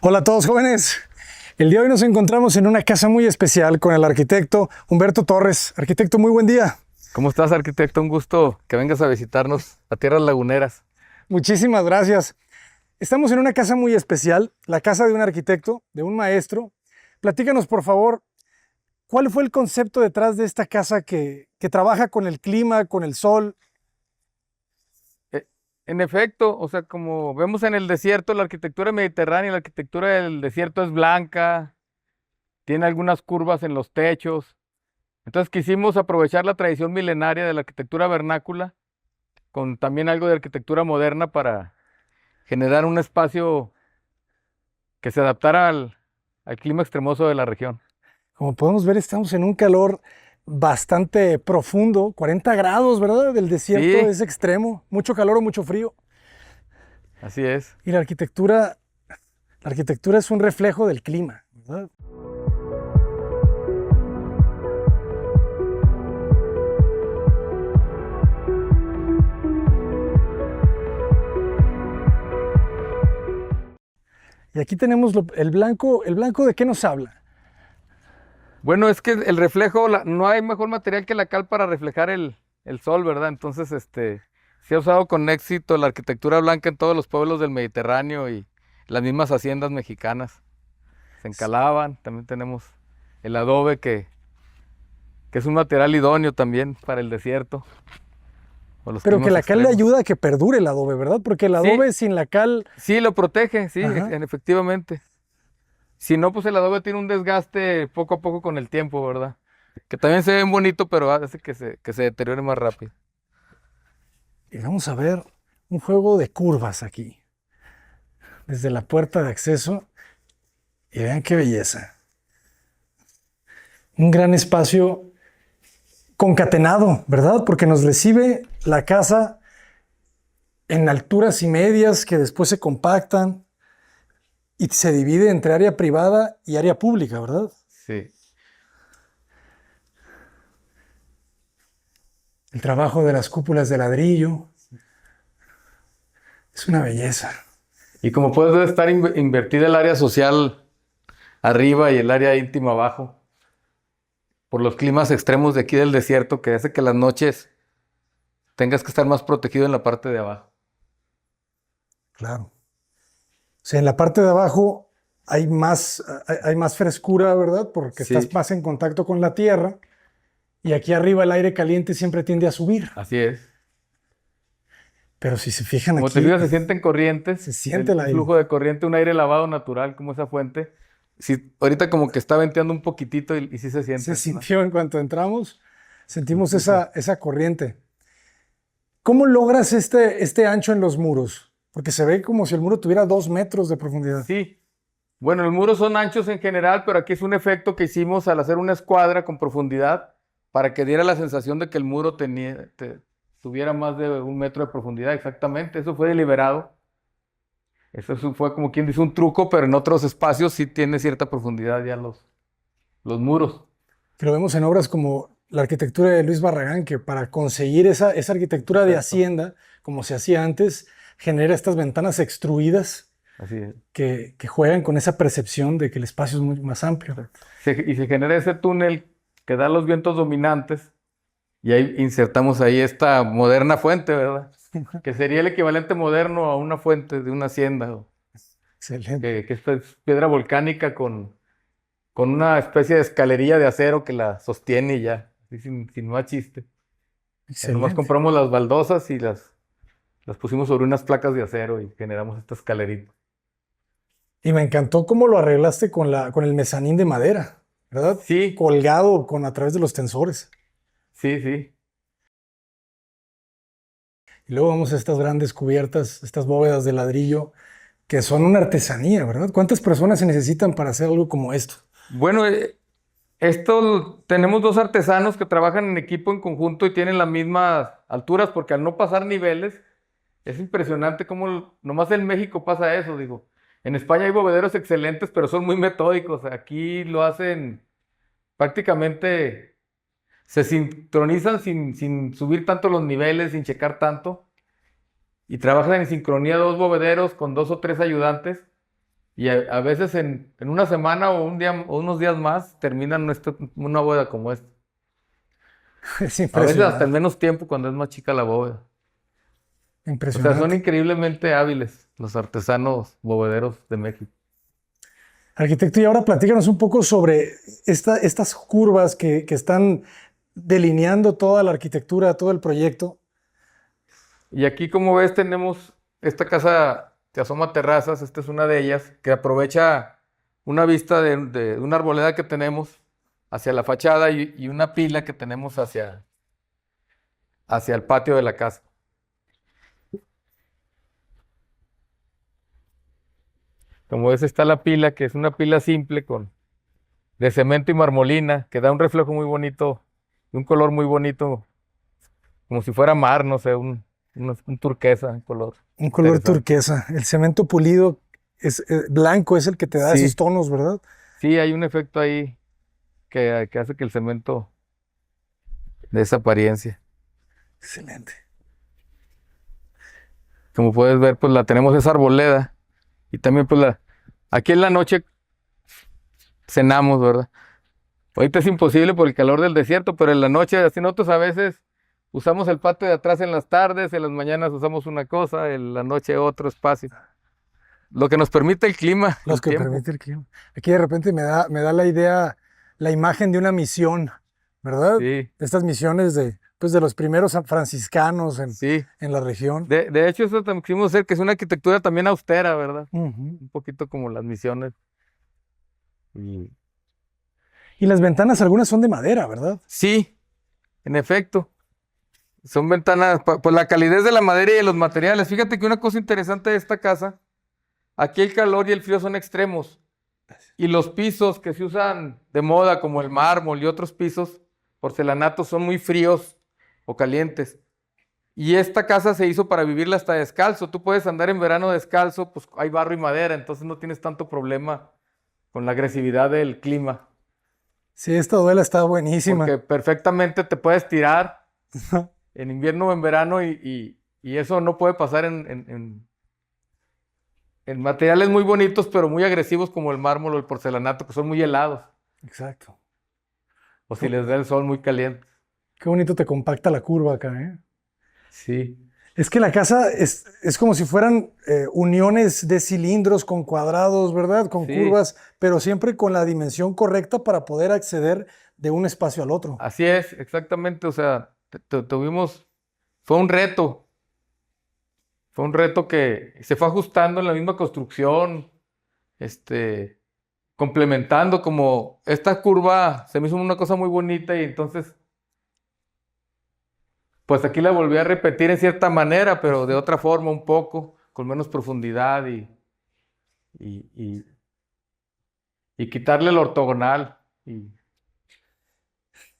Hola a todos jóvenes. El día de hoy nos encontramos en una casa muy especial con el arquitecto Humberto Torres. Arquitecto, muy buen día. ¿Cómo estás, arquitecto? Un gusto que vengas a visitarnos a Tierras Laguneras. Muchísimas gracias. Estamos en una casa muy especial, la casa de un arquitecto, de un maestro. Platícanos, por favor, ¿cuál fue el concepto detrás de esta casa que trabaja con el clima, con el sol? En efecto, o sea, como vemos en el desierto, la arquitectura mediterránea, la arquitectura del desierto es blanca, tiene algunas curvas en los techos. Entonces quisimos aprovechar la tradición milenaria de la arquitectura vernácula con también algo de arquitectura moderna para generar un espacio que se adaptara al clima extremoso de la región. Como podemos ver, estamos en un calor bastante profundo, 40 grados, ¿verdad? El desierto Sí, es extremo, mucho calor o mucho frío. así es. Y la arquitectura es un reflejo del clima, ¿verdad? Y aquí tenemos el blanco ¿de qué nos habla? Bueno, es que el reflejo, no hay mejor material que la cal para reflejar el sol, ¿verdad? Entonces, se ha usado con éxito la arquitectura blanca en todos los pueblos del Mediterráneo y las mismas haciendas mexicanas. Se encalaban, también tenemos el adobe que es un material idóneo también para el desierto o los Pero que climas la cal le extremos. ayuda a que perdure el adobe, ¿verdad? Porque el Sí, adobe sin la cal, sí, lo protege, sí, ajá, efectivamente. Si no, pues el adobe tiene un desgaste poco a poco con el tiempo, ¿verdad? Que también se ve bonito, pero hace que se deteriore más rápido. y vamos a ver un juego de curvas aquí, desde la puerta de acceso, y vean qué belleza. Un gran espacio concatenado, ¿verdad? Porque nos recibe la casa en alturas y medias que después se compactan y se divide entre área privada y área pública, ¿verdad? Sí. El trabajo de las cúpulas de ladrillo es una belleza. Y como puedes estar invertida el área social arriba y el área íntima abajo, por los climas extremos de aquí del desierto, que hace que las noches tengas que estar más protegido en la parte de abajo. Claro. O sea, en la parte de abajo hay más frescura, ¿verdad? Porque estás Sí, más en contacto con la tierra y aquí arriba el aire caliente siempre tiende a subir. así es. Pero si se fijan Como te aquí, fijas, se sienten se corrientes, siente el un aire. flujo de corriente, un aire lavado natural como esa fuente. Sí, ahorita como que está venteando un poquitito y sí se Se siente, ¿no? sintió en cuanto entramos, Se sentimos escucha. esa corriente. ¿Cómo logras este ancho en los muros? Porque se ve como si el muro tuviera 2 metros de profundidad. Sí. Bueno, los muros son anchos en general, pero aquí es un efecto que hicimos al hacer una escuadra con profundidad para que diera la sensación de que el muro tuviera más de 1 metro de profundidad. Exactamente, eso fue deliberado. Fue como quien dice un truco, pero en otros espacios sí tiene cierta profundidad ya los muros. Que lo vemos en obras como la arquitectura de Luis Barragán, que para conseguir esa arquitectura de Exacto, hacienda, como se hacía antes, genera estas ventanas extruidas así es. que juegan con esa percepción de que el espacio es mucho más amplio. Y se genera ese túnel que da los vientos dominantes y ahí insertamos ahí esta moderna fuente, ¿verdad? Que sería el equivalente moderno a una fuente de una hacienda, Excelente, que esta es piedra volcánica con una especie de escalerilla de acero que la sostiene y ya, así sin más chiste. Ya nomás excelente. compramos las baldosas y las pusimos sobre unas placas de acero y generamos esta escalerita. Y me encantó cómo lo arreglaste con el mezanín de madera, ¿verdad? Sí, Colgado a través de los tensores. sí, sí. Y luego vamos a estas grandes cubiertas, estas bóvedas de ladrillo, que son una artesanía, ¿verdad? ¿Cuántas personas se necesitan para hacer algo como esto? Bueno, esto tenemos dos artesanos que trabajan en equipo en conjunto y tienen las mismas alturas porque al no pasar niveles, es impresionante cómo nomás en México pasa eso, digo. En España hay bovederos excelentes, pero son muy metódicos. Aquí lo hacen prácticamente, se sincronizan sin subir tanto los niveles, sin checar tanto. Y trabajan en sincronía dos bovederos con dos o tres ayudantes Y a veces en una semana o un día o unos días más terminan una bóveda como esta. Es A veces hasta en impresionante, menos tiempo cuando es más chica la bóveda. O sea, son impresionante. increíblemente hábiles los artesanos bóvederos de México. Arquitecto, y ahora platícanos un poco sobre estas curvas que están delineando toda la arquitectura, todo el proyecto. Y aquí, como ves, tenemos esta casa que asoma a terrazas. Esta es una de ellas, que aprovecha una vista de una arboleda que tenemos hacia la fachada y una pila que tenemos hacia el patio de la casa. Como ves, está la pila, que es una pila simple de cemento y marmolina, que da un reflejo muy bonito, un color muy bonito, como si fuera mar, no sé, un turquesa, un color Un color interesante. turquesa. El cemento pulido es blanco, es el que te da esos Sí, tonos, ¿verdad? sí, hay un efecto ahí que hace que el cemento dé esa apariencia. Excelente. Como puedes ver, pues la tenemos esa arboleda y también pues aquí en la noche cenamos, ¿verdad? Ahorita es imposible por el calor del desierto, pero en la noche, así nosotros a veces usamos el patio de atrás en las tardes, en las mañanas usamos una cosa, en la noche otro espacio. Lo que nos permite el clima, Los el que tiempo. permite el clima. Aquí de repente me da la idea, la imagen de una misión, ¿verdad? Sí, Estas misiones de los primeros franciscanos sí. en la región. De hecho, eso también quisimos hacer, que es una arquitectura también austera, ¿verdad? Ujú. Un poquito como las misiones. Y Y las ventanas, algunas son de madera, ¿verdad? sí, en efecto. Son ventanas, pues la calidez de la madera y de los materiales. Fíjate que una cosa interesante de esta casa, aquí el calor y el frío son extremos. Y los pisos que se usan de moda, como el mármol y otros pisos, porcelanatos, son muy fríos o calientes. Y esta casa se hizo para vivirla hasta descalzo. Tú puedes andar en verano descalzo, pues hay barro y madera, entonces no tienes tanto problema con la agresividad del clima, Sí, esta duela está buenísima. porque perfectamente te puedes tirar en invierno o en verano y eso no puede pasar en materiales muy bonitos, pero muy agresivos como el mármol o el porcelanato, que son muy helados, Exacto. o si Qué, les da el sol muy caliente. qué bonito te compacta la curva acá, ¿eh? Sí, Es que la casa es como si fueran uniones de cilindros con cuadrados, ¿verdad? Con sí, curvas, pero siempre con la dimensión correcta para poder acceder de un espacio al otro. así es, exactamente. O sea, tuvimos, fue un reto, fue un reto que se fue ajustando en la misma construcción, este, complementando como esta curva se me hizo una cosa muy bonita y entonces, pues aquí la volví a repetir en cierta manera, pero de otra forma un poco, con menos profundidad y, y- y quitarle el ortogonal.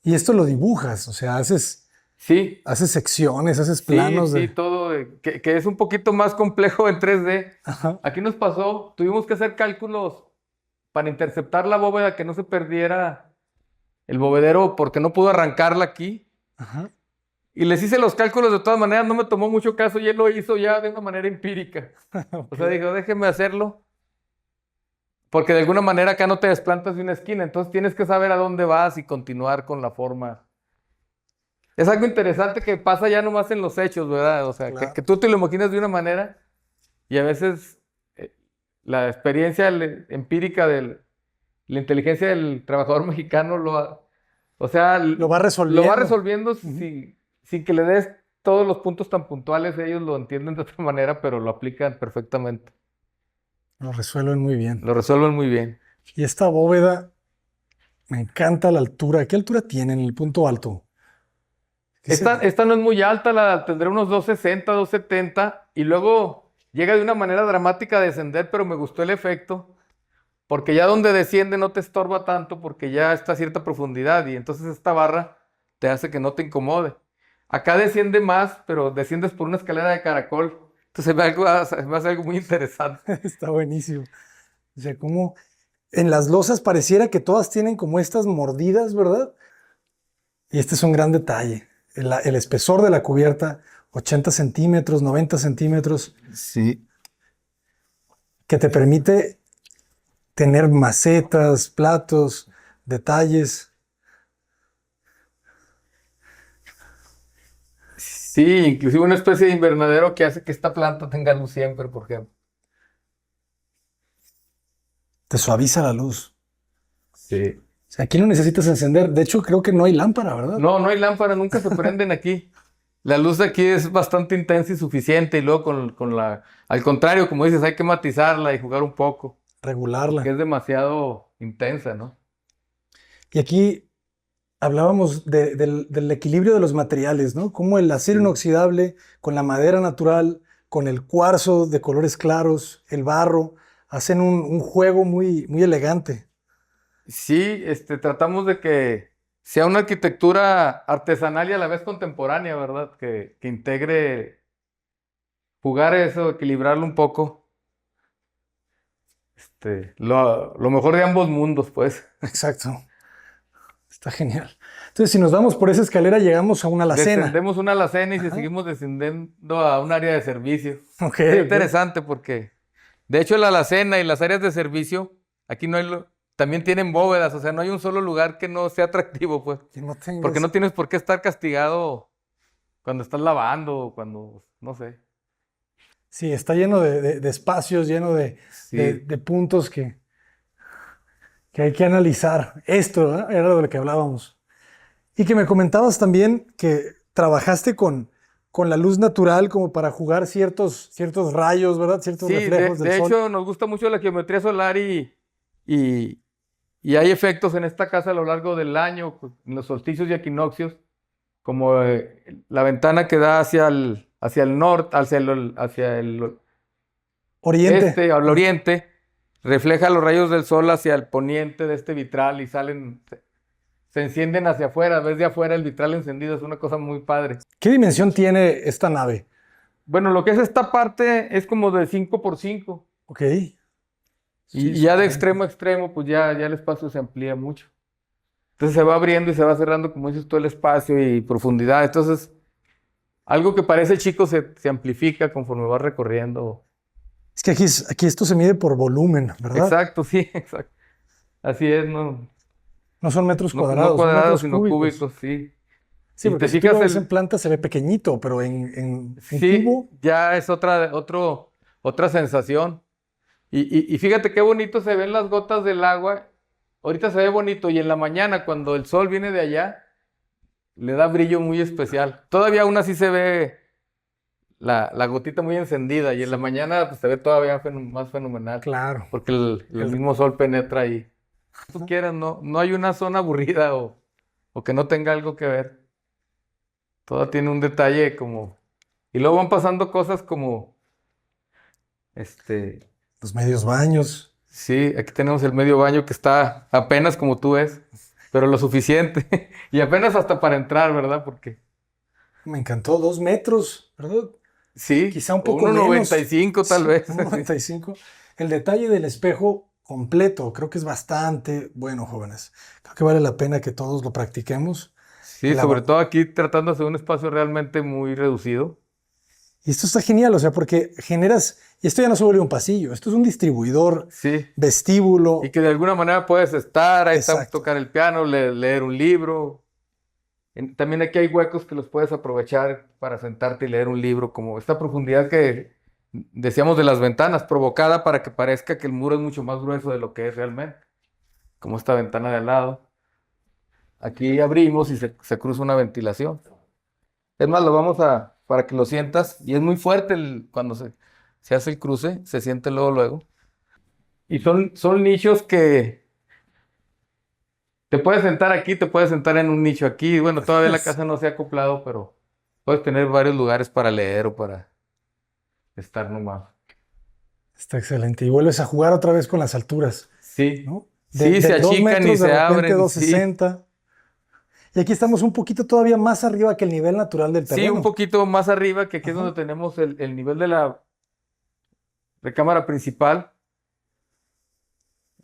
Y esto lo dibujas, o sea, Sí, haces secciones, haces sí, planos sí, de... todo, que es un poquito más complejo en 3D. Ajá, Aquí nos pasó, tuvimos que hacer cálculos para interceptar la bóveda, que no se perdiera el bovedero porque no pudo arrancarla aquí. ajá. Y les hice los cálculos de todas maneras, no me tomó mucho caso y él lo hizo ya de una manera empírica. O Ok, sea, dijo, déjeme hacerlo, porque de alguna manera acá no te desplantas de una esquina, entonces tienes que saber a dónde vas y continuar con la forma. Es algo interesante que pasa ya nomás en los hechos, ¿verdad? O sea, que claro. tú te lo imaginas de una manera y a veces eh, la experiencia empírica de la inteligencia del trabajador mexicano o sea, Lo va lo va resolviendo. resolviendo Ujú. sin que le des todos los puntos tan puntuales, ellos lo entienden de otra manera, pero lo aplican perfectamente. Lo resuelven muy bien. Lo resuelven muy bien. Y esta bóveda, me encanta la altura. ¿Qué altura tiene en el punto alto? ¿Qué sería? Esta no es muy alta, la tendré unos 260, 270 y luego llega de una manera dramática a descender, pero me gustó el efecto, porque ya donde desciende no te estorba tanto, porque ya está a cierta profundidad y entonces esta barra te hace que no te incomode. Acá desciende más, pero desciendes por una escalera de caracol. Entonces se me hace algo muy interesante. Está buenísimo. O sea, como en las losas pareciera que todas tienen como estas mordidas, ¿verdad? Y este es un gran detalle. El espesor de la cubierta, 80 centímetros, 90 centímetros, Sí, que te permite tener macetas, platos, detalles. Sí, inclusive una especie de invernadero que hace que esta planta tenga luz siempre, por ejemplo. Te suaviza la luz. Sí. O sea, aquí no necesitas encender. De hecho, creo que no hay lámpara, ¿verdad? No, no hay lámpara, nunca se prenden aquí. La luz de aquí es bastante intensa y suficiente, y luego al contrario, como dices, hay que matizarla y jugar un poco, porque Regularla. es demasiado intensa, ¿no? Y aquí hablábamos del equilibrio de los materiales, ¿no? Cómo el acero Sí. inoxidable con la madera natural, con el cuarzo de colores claros, el barro, hacen un juego muy, muy elegante. Sí, tratamos de que sea una arquitectura artesanal y a la vez contemporánea, ¿verdad? Que integre, jugar eso, equilibrarlo un poco, lo mejor de ambos mundos, pues. Exacto. Está genial. Entonces, si nos vamos por esa escalera, llegamos a una alacena. Descendemos una alacena y si Ajá. seguimos descendiendo a un área de servicio. Ok, Está ok. interesante porque, de hecho, la alacena y las áreas de servicio, aquí no hay, también tienen bóvedas, o sea, no hay un solo lugar que no sea atractivo, pues, Que no porque tengas. no tienes por qué estar castigado cuando estás lavando o cuando, no sé. Sí, está lleno de espacios, lleno Sí, de puntos que hay que analizar. Esto, ¿verdad? Era de lo que hablábamos. Y que me comentabas también que trabajaste con la luz natural como para jugar ciertos rayos, ¿verdad? Ciertos sí, reflejos del de sol. hecho nos gusta mucho la geometría solar y, y hay efectos en esta casa a lo largo del año, pues, en los solsticios y equinoccios, como la ventana que da hacia el norte, hacia el Oriente. este, al Ajá. oriente, refleja los rayos del sol hacia el poniente de este vitral y salen, se encienden hacia afuera, ves de afuera el vitral encendido, es una cosa muy padre. ¿Qué dimensión tiene esta nave? Bueno, lo que es esta parte es como de 5 por 5 Ok. Sí, y es ya de grande. extremo a extremo, pues ya el espacio se amplía mucho. Entonces se va abriendo y se va cerrando, como dices tú, el espacio y profundidad. Entonces, algo que parece chico se amplifica conforme va recorriendo. Es que aquí esto se mide por volumen, ¿verdad? Exacto, sí, exacto. Así es, no, No son metros no cuadrados, son cuadrados, metros sino cúbicos. cúbicos, sí. Sí, Y porque te si tú lo fijas, ves en planta se ve pequeñito, pero en sí, cubo, ya es otra sensación. Y fíjate qué bonito se ven las gotas del agua. Ahorita se ve bonito y en la mañana, cuando el sol viene de allá, le da brillo muy especial. Todavía aún así se ve la gotita muy encendida y en la mañana pues, se ve todavía más fenomenal, claro. porque el El- mismo sol penetra ahí. Tú quieras, no hay una zona aburrida o que no tenga algo que ver. Todo tiene un detalle como... Y luego van pasando cosas como, este, los medios baños. sí, aquí tenemos el medio baño que está apenas como tú ves, pero lo suficiente. Y apenas hasta para entrar, ¿verdad? Porque Me encantó, 2 metros, ¿verdad? sí, Quizá un o poco uno noventa y menos. cinco tal Sí, vez. un Sí, 95. El detalle del espejo completo, creo que es bastante bueno, jóvenes. Creo que vale la pena que todos lo practiquemos. sí, sobre todo aquí tratándose de un espacio realmente muy reducido. Y esto está genial, o sea, porque generas, y esto ya no se vuelve un pasillo, esto es un distribuidor, Sí, y vestíbulo. que de alguna manera puedes estar, ahí está, Exacto. tocar el piano, leer un libro. También aquí hay huecos que los puedes aprovechar para sentarte y leer un libro, como esta profundidad que decíamos de las ventanas, provocada para que parezca que el muro es mucho más grueso de lo que es realmente, como esta ventana de al lado. Aquí abrimos y se cruza una ventilación. Es más, para que lo sientas, y es muy fuerte cuando se hace el cruce, se siente luego, luego. Y son nichos que te puedes sentar aquí, te puedes sentar en un nicho aquí. Bueno, todavía la casa no se ha acoplado, pero puedes tener varios lugares para leer o para estar nomás. Está excelente. Y vuelves a jugar otra vez con las alturas, Sí, ¿no? sí, De se 2 achican y metros, de se repente abren, doscientos sí. sesenta Y aquí estamos un poquito todavía más arriba que el nivel natural del Sí, un terreno. poquito más arriba, que aquí es Ajá. donde tenemos el nivel de la recámara principal.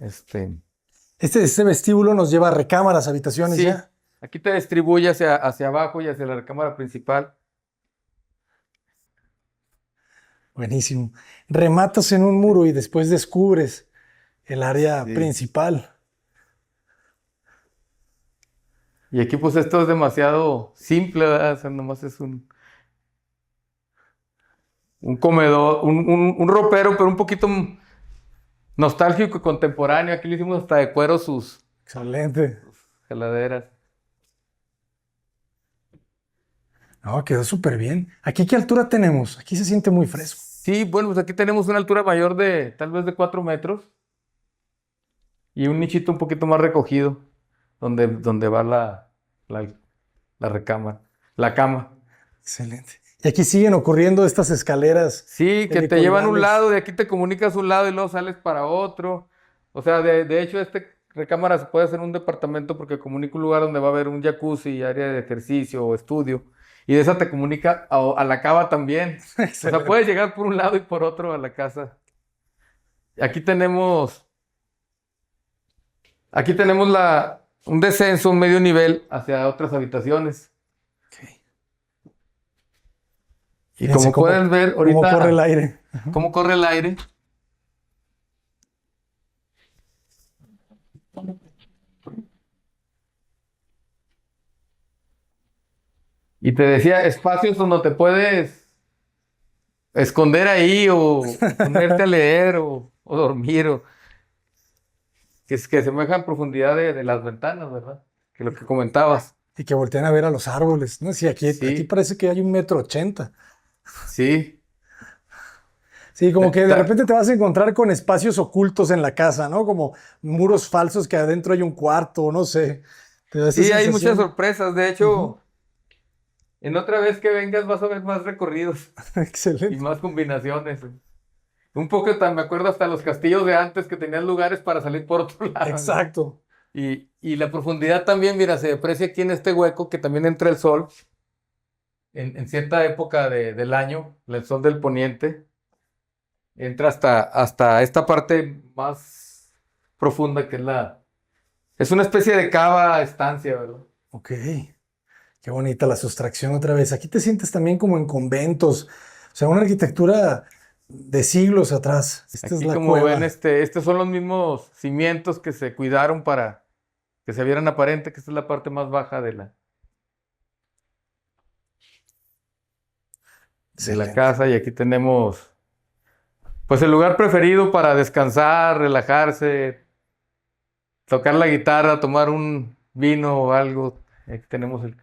Este, Este vestíbulo nos lleva a recámaras, habitaciones sí, ya. aquí te distribuye hacia abajo y hacia la recámara principal. Buenísimo. Rematas en un muro y después descubres el área Sí. principal. Y aquí pues esto es demasiado simple, ¿verdad? O sea, nomás es un comedor, un ropero, pero un poquito nostálgico y contemporáneo. Aquí le hicimos hasta de cuero sus Excelente. heladeras. No, quedó súper bien. ¿Aquí qué altura tenemos? Aquí se siente muy fresco. Sí, bueno, pues aquí tenemos una altura mayor de tal vez de 4 metros y un nichito un poquito más recogido donde va la, la recámara, la cama. Excelente. Y aquí siguen ocurriendo estas escaleras Sí, que te llevan a un helicoidales. lado, de aquí te comunicas a un lado y luego sales para otro. O sea, de hecho, recámara se puede hacer un departamento porque comunica un lugar donde va a haber un jacuzzi, área de ejercicio o estudio. Y de esa te comunica a la cava también. O sea, Excelente. puedes llegar por un lado y por otro a la casa. Aquí tenemos, aquí tenemos un descenso, un medio nivel hacia otras habitaciones. Ok. Y Fíjense como puedes ver cómo corre el ahorita, aire. cómo corre el aire. Y te decía, espacios donde te puedes esconder ahí o ponerte a leer o dormir o que semejan profundidad de las ventanas, ¿verdad? Que lo que comentabas. Y que voltean a ver a los árboles. No, sí, aquí Sí, parece que hay 1,80 m. sí. Sí, como Ta- que de ta- repente te vas a encontrar con espacios ocultos en la casa, ¿no? Como muros falsos que adentro hay un cuarto, no sé. Te da esa Sí, hay muchas sensación. sorpresas. De Ujú. hecho, en otra vez que vengas vas a ver más recorridos y Excelente. más combinaciones. Un poco me acuerdo hasta los castillos de antes que tenían lugares para salir por otro lado, ¿no? Exacto. Y la profundidad también, mira, se aprecia aquí en este hueco que también entra el sol en cierta época del año, el sol del poniente, entra hasta esta parte más profunda que es una especie de cava estancia, ¿verdad? Ok. Qué bonita la sustracción otra vez. Aquí te sientes también como en conventos. O sea, una arquitectura de siglos atrás. Esta es Aquí la como ven, cueva. estos son los mismos cimientos que se cuidaron para que se vieran aparente, que esta es la parte más baja de la Excelente. casa y aquí tenemos pues el lugar preferido para descansar, relajarse, tocar la guitarra, tomar un vino o algo. Aquí tenemos Y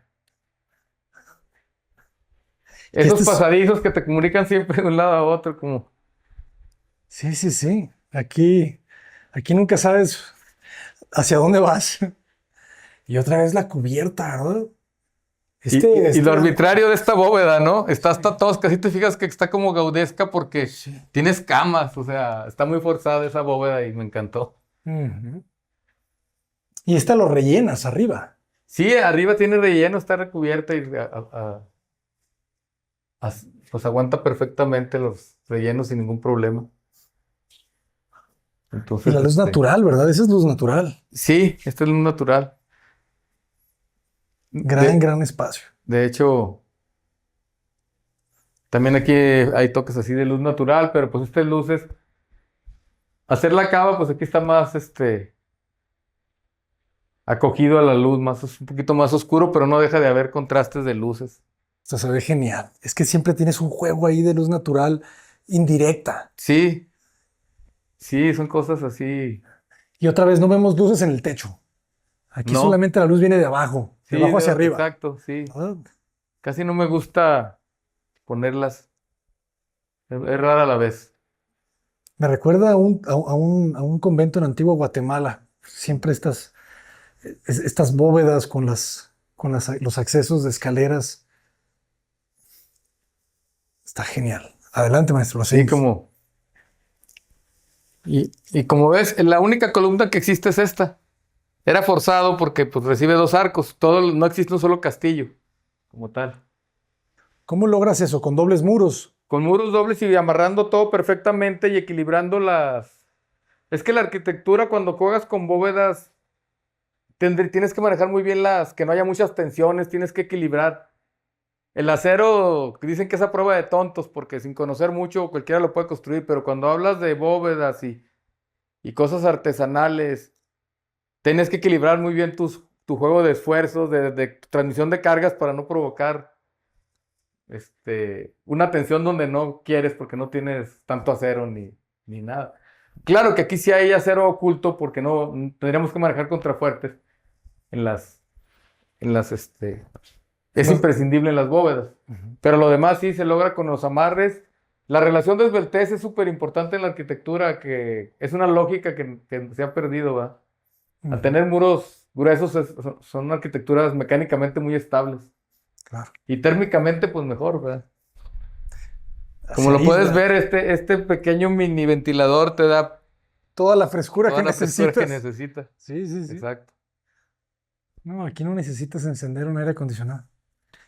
esos este es. pasadizos que te comunican siempre de un lado a otro, como Sí, sí, sí. Aquí nunca sabes hacia dónde vas. Y otra vez la cubierta, ¿verdad? y, y- y lo Este arco. arbitrario de esta bóveda, ¿no? Está Sí, hasta tosca, si te fijas que está como gaudesca porque sí. tienes camas, o sea, está muy forzada esa bóveda y me encantó. Ujú. Y esta lo rellenas arriba. Sí, arriba tiene relleno, está recubierta y pues aguanta perfectamente los rellenos sin ningún problema. Y Entonces, la luz natural, ¿verdad? Esa es luz natural. sí, esto es lo natural. Gran, De, gran espacio. de hecho, también aquí hay toques así de luz natural, pero pues estas luces, hacer la cava, pues aquí está más acogido a la luz, es un poquito más oscuro, pero no deja de haber contrastes de luces. Esto se ve genial. Es que siempre tienes un juego ahí de luz natural indirecta. Sí, sí, son cosas así. Y otra vez no vemos luces en el techo. Aquí No, solamente la luz viene de sí, abajo hacia arriba. exacto, sí. ¿Verdad? Casi no me gusta ponerlas, es rara la vez. Me recuerda a un convento en Antigua Guatemala. Siempre estas bóvedas con los accesos de escaleras. Está genial. Adelante, maestro, lo Sí, seguimos. y como ves, la única columna que existe es esta. Era forzado porque pues recibe dos arcos, no existe un solo castillo como tal. ¿Cómo logras eso? Con dobles muros. Con muros dobles y amarrando todo perfectamente y equilibrando las... Es que la arquitectura cuando juegas con bóvedas tienes que manejar muy bien que no haya muchas tensiones, tienes que equilibrar. El acero, dicen que es a prueba de tontos porque sin conocer mucho cualquiera lo puede construir, pero cuando hablas de bóvedas y cosas artesanales, tienes que equilibrar muy bien tu juego de esfuerzos, de transmisión de cargas para no provocar una tensión donde no quieres porque no tienes tanto acero ni nada. Claro que aquí sí hay acero oculto porque no tendríamos que manejar contrafuertes en las es imprescindible en las bóvedas. Pero lo demás sí se logra con los amarres. La relación de esbeltez es súper importante en la arquitectura, que es una lógica que se ha perdido, ¿va? Al tener muros gruesos son arquitecturas mecánicamente muy estables. Claro. Y térmicamente, pues mejor, ¿verdad? Como Se lo puedes aísla. ver, este pequeño mini ventilador te da Toda la frescura toda que la frescura necesitas. que necesitas. Sí, sí, sí. Exacto. No, aquí no necesitas encender un aire acondicionado.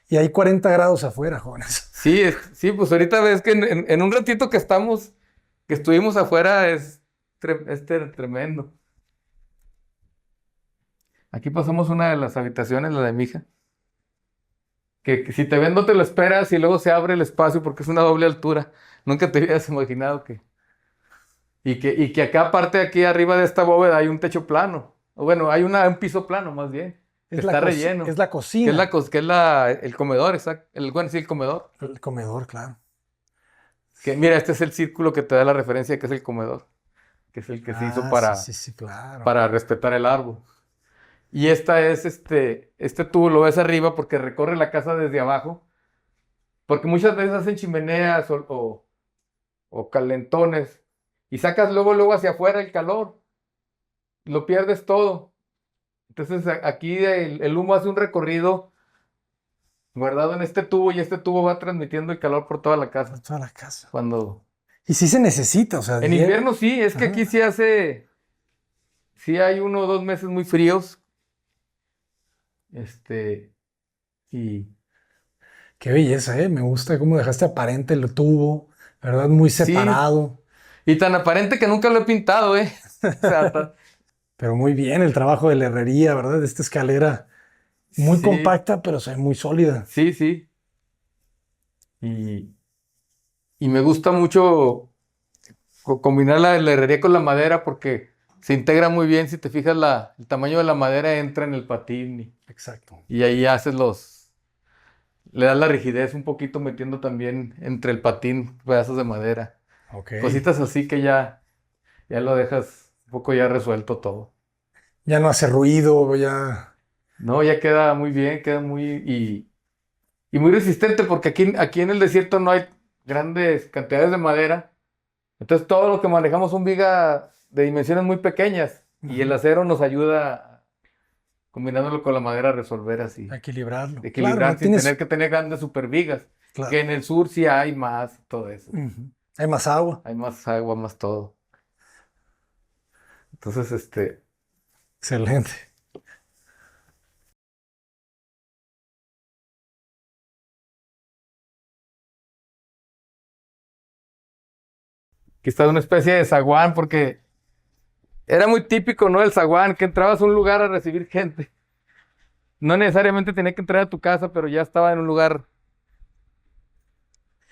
Y hay 40 grados afuera, jóvenes. Sí, sí, pues ahorita ves que en un ratito que estuvimos afuera es tremendo. Aquí pasamos una de las habitaciones, la de mi hija. Que si te ven no te lo esperas y luego se abre el espacio porque es una doble altura. Nunca te hubieras imaginado que... Y que acá, aparte aquí arriba de esta bóveda, hay un techo plano. O bueno, hay un piso plano más bien. Que está relleno. Es la cocina. Que es el comedor, exacto. Bueno, sí, el comedor. El comedor, claro. Que, mira, este es el círculo que te da la referencia de que es el comedor. Que es el que se hizo Sí, claro. para respetar el árbol. Y esta es este tubo, lo ves arriba porque recorre la casa desde abajo. Porque muchas veces hacen chimeneas o calentones. Y sacas luego hacia afuera el calor. Lo pierdes todo. Entonces aquí el humo hace un recorrido guardado en este tubo y este tubo va transmitiendo el calor por toda la casa. Por toda la casa. Cuando... Y sí se necesita, o sea. En invierno sí, es que aquí sí hay 1 o 2 meses muy fríos. Y Qué belleza, ¿eh? Me gusta cómo dejaste aparente el tubo, ¿verdad? Muy separado. Sí. Y tan aparente que nunca lo he pintado, ¿eh? O sea, pero muy bien el trabajo de la herrería, ¿verdad? De esta escalera muy compacta, pero se ve muy sólida. Sí, sí. Y me gusta mucho combinar la herrería con la madera porque se integra muy bien. Si te fijas, el tamaño de la madera entra en el patín. Exacto. Y ahí le das la rigidez un poquito metiendo también entre el patín pedazos de madera. Okay. Cositas así que ya lo dejas un poco ya resuelto todo. Ya no hace ruido, ya... No, ya queda muy bien, queda muy... Y muy resistente porque aquí en el desierto no hay grandes cantidades de madera. Entonces todo lo que manejamos son vigas de dimensiones muy pequeñas. Y el acero nos ayuda, combinándolo con la madera, a resolver así. A equilibrarlo. Equilibrar Claro, sin tener que tener grandes supervigas. Claro. Que en el sur sí hay más todo eso. Hay más agua. Hay más agua, más todo. Entonces, Excelente. aquí está una especie de zaguán porque era muy típico, ¿no? El zaguán, que entrabas a un lugar a recibir gente. No necesariamente tenía que entrar a tu casa, pero ya estaba en un lugar,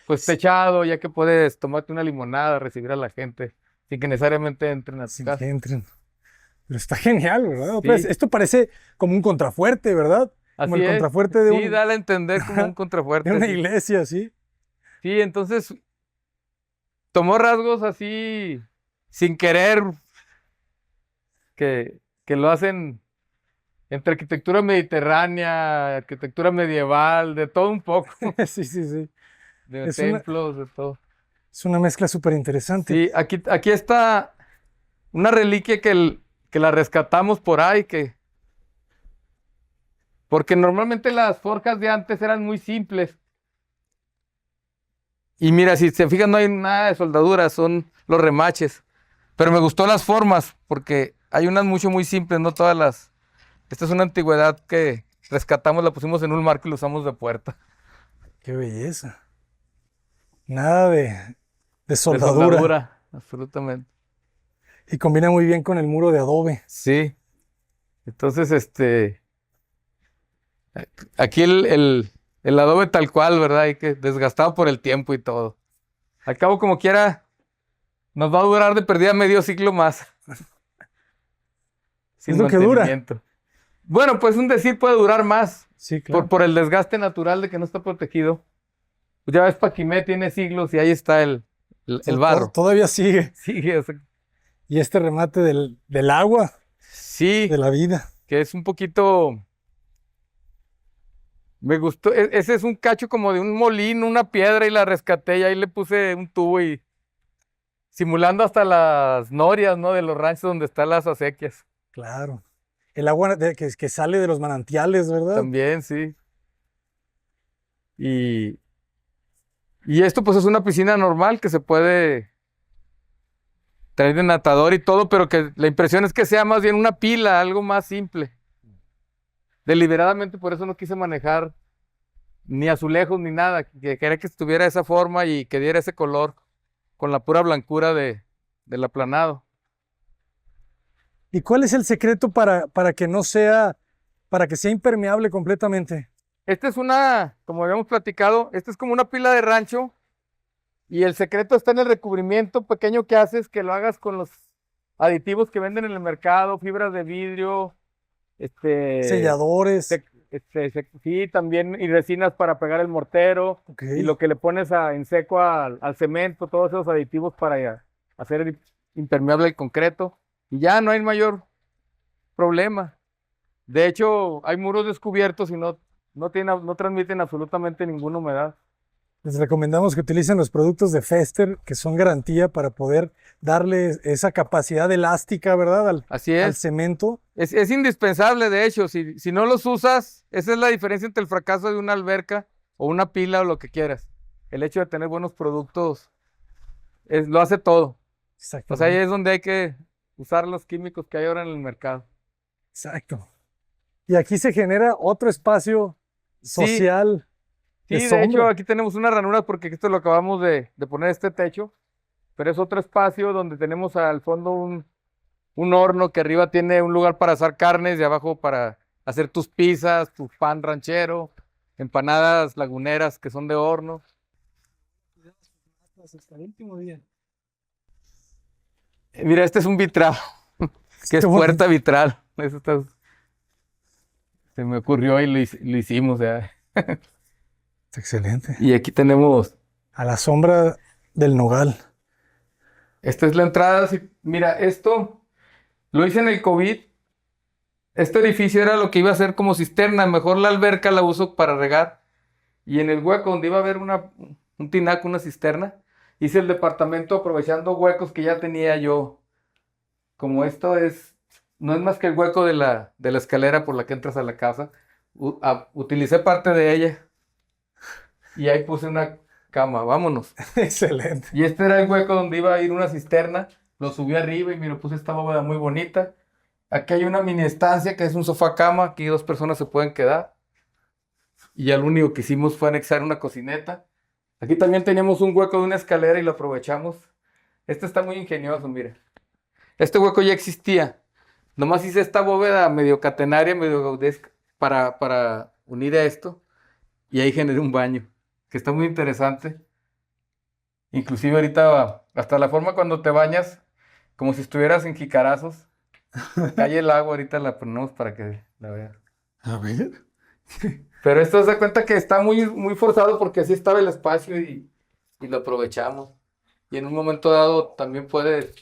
pues, techado, ya que puedes tomarte una limonada, recibir a la gente, sin que necesariamente entren a tu Sin casa. que entren. Pero está genial, ¿verdad? Sí. Esto parece como un contrafuerte, ¿verdad? Como Así el es. contrafuerte de Sí, dale a entender como un contrafuerte. de una sí. iglesia, ¿sí? Sí, entonces tomó rasgos así sin querer que lo hacen entre arquitectura mediterránea, arquitectura medieval, de todo un poco, Sí, sí, sí. de Es templos, de todo. Es una mezcla súper interesante. Sí, aquí está una reliquia que la rescatamos por ahí, porque normalmente las forjas de antes eran muy simples. Y mira, si se fijan, no hay nada de soldadura, son los remaches. Pero me gustó las formas, porque hay unas muy simples, no todas las... Esta es una antigüedad que rescatamos, la pusimos en un marco y lo usamos de puerta. Qué belleza. Nada de De soldadura. soldadura, absolutamente. Y combina muy bien con el muro de adobe. Sí. Entonces, aquí el adobe tal cual, ¿verdad? Y que desgastado por el tiempo y todo. Al cabo, como quiera, nos va a durar de perdida medio siglo más. sin Es lo que dura. mantenimiento. Bueno, pues un decir puede durar más Sí, claro. por el desgaste natural de que no está protegido. Pues ya ves, Paquimé tiene siglos y ahí está el barro. Todavía sigue. Sí, o sea, Y este remate del agua, sí, de la vida. que es un poquito... Me gustó, ese es un cacho como de un molino, una piedra y la rescaté y ahí le puse un tubo y simulando hasta las norias, ¿no? De los ranchos donde están las acequias. Claro. El agua que sale de los manantiales, ¿verdad? También, sí. Y, y esto pues es una piscina normal que se puede traer de natador y todo, pero que la impresión es que sea más bien una pila, algo más simple. Deliberadamente por eso no quise manejar ni azulejos ni nada, que quería que estuviera de esa forma y que diera ese color con la pura blancura del aplanado. ¿Y cuál es el secreto para que no sea, para que sea impermeable completamente? Esta es una, como habíamos platicado, esta es como una pila de rancho y el secreto está en el recubrimiento pequeño que haces, que lo hagas con los aditivos que venden en el mercado, fibras de vidrio, Selladores. sí, también, y resinas para pegar el mortero, Ok. y lo que le pones en seco al cemento, todos esos aditivos para hacer impermeable el concreto, y ya no hay mayor problema. De hecho, hay muros descubiertos y no transmiten absolutamente ninguna humedad. Les recomendamos que utilicen los productos de Fester, que son garantía para poder darle esa capacidad elástica, ¿verdad? Así Al es. cemento. Es indispensable, de hecho, si no los usas, esa es la diferencia entre el fracaso de una alberca o una pila o lo que quieras. El hecho de tener buenos productos lo hace todo. O sea, ahí Exactamente. es donde hay que usar los químicos que hay ahora en el mercado. Exacto. Y aquí se genera otro espacio Sí, social de sí, de hecho, sombra. aquí tenemos unas ranuras porque esto lo acabamos de poner este techo, pero es otro espacio donde tenemos al fondo un horno que arriba tiene un lugar para asar carnes y abajo para hacer tus pizzas, tu pan ranchero, empanadas laguneras que son de horno. Hasta el último día. Mira, este es un vitral, que es Qué bonito. puerta vitral. Se me ocurrió y lo hicimos. Ya. Excelente. Y aquí tenemos, A la sombra del nogal. esta es la entrada. Mira, esto lo hice en el COVID. Este edificio era lo que iba a ser como cisterna. Mejor la alberca la uso para regar. Y en el hueco donde iba a haber un tinaco, una cisterna, hice el departamento aprovechando huecos que ya tenía yo. Como esto no es más que el hueco de la escalera por la que entras a la casa. Utilicé parte de ella y ahí puse una cama, vámonos. Excelente. Y este era el hueco donde iba a ir una cisterna. Lo subí arriba y me lo puse esta bóveda muy bonita. Aquí hay una mini estancia que es un sofá cama. Aquí 2 personas se pueden quedar. Y ya lo único que hicimos fue anexar una cocineta. Aquí también teníamos un hueco de una escalera y lo aprovechamos. Este está muy ingenioso, mira. Este hueco ya existía. Nomás hice esta bóveda medio catenaria, medio gaudesca, para unir a esto. Y ahí generé un baño, que está muy interesante. Inclusive ahorita, hasta la forma cuando te bañas, como si estuvieras en jicarazos. Cae el agua, ahorita la ponemos para que la veas. A ver. Pero esto se da cuenta que está muy, muy forzado porque así estaba el espacio y lo aprovechamos. Y en un momento dado también puedes...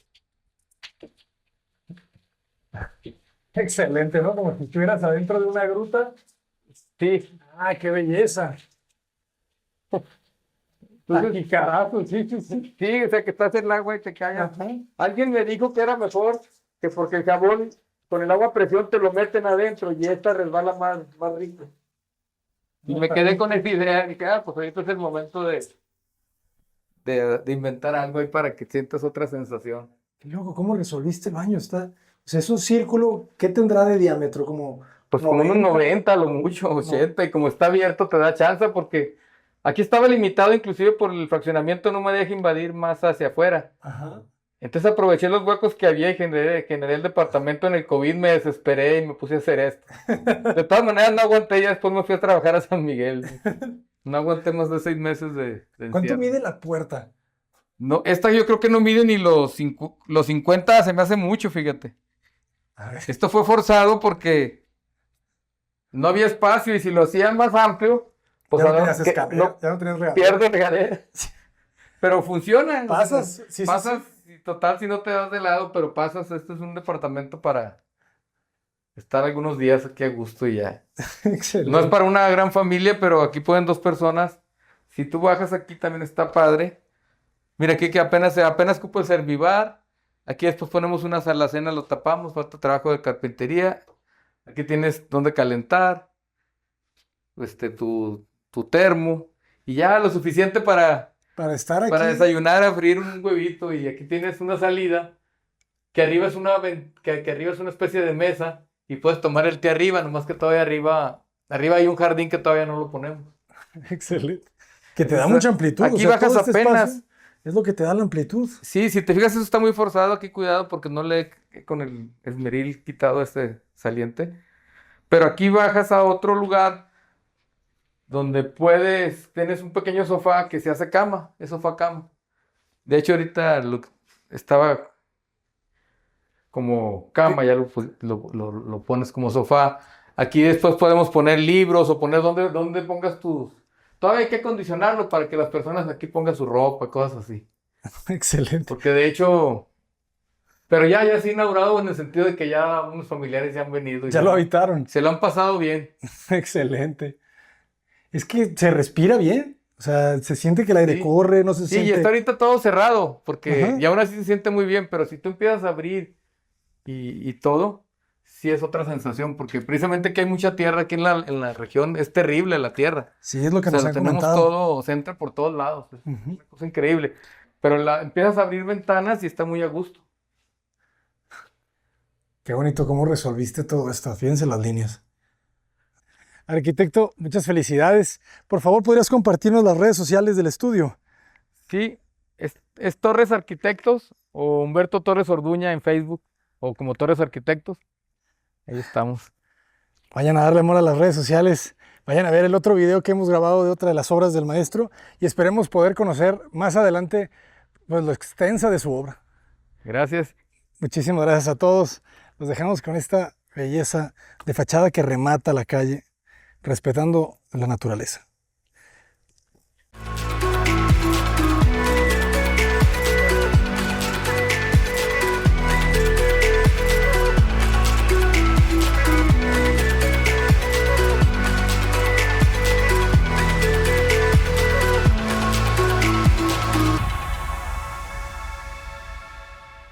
Excelente, ¿no? Como si estuvieras adentro de una gruta. Sí, ¡Ah, qué belleza! entonces, Carajo, sí, sí, sí. sí, o sea que estás en el agua y te cae. Ajá. Alguien me dijo que era mejor que porque el jabón con el agua a presión te lo meten adentro y esta resbala más rico. Y me quedé con esa idea y dije, pues ahorita es el momento de inventar algo ahí para que sientas otra sensación. Qué loco, ¿cómo resolviste el baño? O sea, es un círculo, ¿qué tendrá de diámetro? Como Pues como unos 90. 90, a lo mucho, 80, y como está abierto te da chance porque aquí estaba limitado inclusive por el fraccionamiento, no me deja invadir más hacia afuera. Ajá. Entonces aproveché los huecos que había y generé el departamento en el COVID, me desesperé y me puse a hacer esto. De todas maneras no aguanté, ya después me fui a trabajar a San Miguel. No aguanté más de 6 meses de ¿Cuánto encierro. mide la puerta? No, esta yo creo que no mide ni los 50, se me hace mucho, fíjate. A ver, Esto fue forzado porque no había espacio y si lo hacían más amplio, pues ya no ahora tenías que escape, no ya no tenías regadera. pierde regadera. Pero funciona. Pasas, sí, Pasas, sí. y total, si no te das de lado, pero pasas. Esto es un departamento para estar algunos días aquí a gusto y ya. Excelente. No es para una gran familia, pero aquí pueden 2 personas. Si tú bajas aquí también está padre. Mira aquí que apenas cupo el servivar. Aquí después ponemos una alacena, lo tapamos, falta trabajo de carpintería. Aquí tienes donde calentar, tu termo. Y ya lo suficiente Para estar para aquí. desayunar, abrir un huevito. Y aquí tienes una salida, que arriba es que arriba es una especie de mesa. Y puedes tomar el té arriba, nomás que todavía arriba hay un jardín que todavía no lo ponemos. Excelente. Que te da Entonces, mucha amplitud. aquí o sea, bajas todo este apenas. espacio es lo que te da la amplitud. Sí, si te fijas, eso está muy forzado. Aquí cuidado porque no le he con el esmeril quitado este saliente. Pero aquí bajas a otro lugar donde tienes un pequeño sofá que se hace cama, es sofá cama. De hecho, ahorita estaba como cama, ya lo pones como sofá. Aquí después podemos poner libros o poner donde pongas tus... Todavía hay que acondicionarlo para que las personas aquí pongan su ropa, cosas así. Excelente. Porque de hecho... Pero ya se ha inaugurado en el sentido de que ya unos familiares ya han venido. Y Ya lo habitaron. se lo han pasado bien. Excelente. Es que se respira bien. O sea, se siente que el aire Sí. corre, no se Sí, y siente. está ahorita todo cerrado, porque Ajá. y aún así se siente muy bien, pero si tú empiezas a abrir y todo, sí es otra sensación, porque precisamente que hay mucha tierra aquí en la región, es terrible la tierra. Sí, es lo que O sea, nos lo han tenemos comentado. todo, se entra por todos lados, es Ujú. una cosa increíble. Pero empiezas a abrir ventanas y está muy a gusto. Qué bonito cómo resolviste todo esto. Fíjense las líneas. Arquitecto, muchas felicidades. Por favor, ¿podrías compartirnos las redes sociales del estudio? Sí, es Torres Arquitectos o Humberto Torres Orduña en Facebook o como Torres Arquitectos. Ahí estamos. Vayan a darle amor a las redes sociales. Vayan a ver el otro video que hemos grabado de otra de las obras del maestro y esperemos poder conocer más adelante pues, lo extensa de su obra. Gracias. Muchísimas gracias a todos. Los dejamos con esta belleza de fachada que remata la calle, respetando la naturaleza.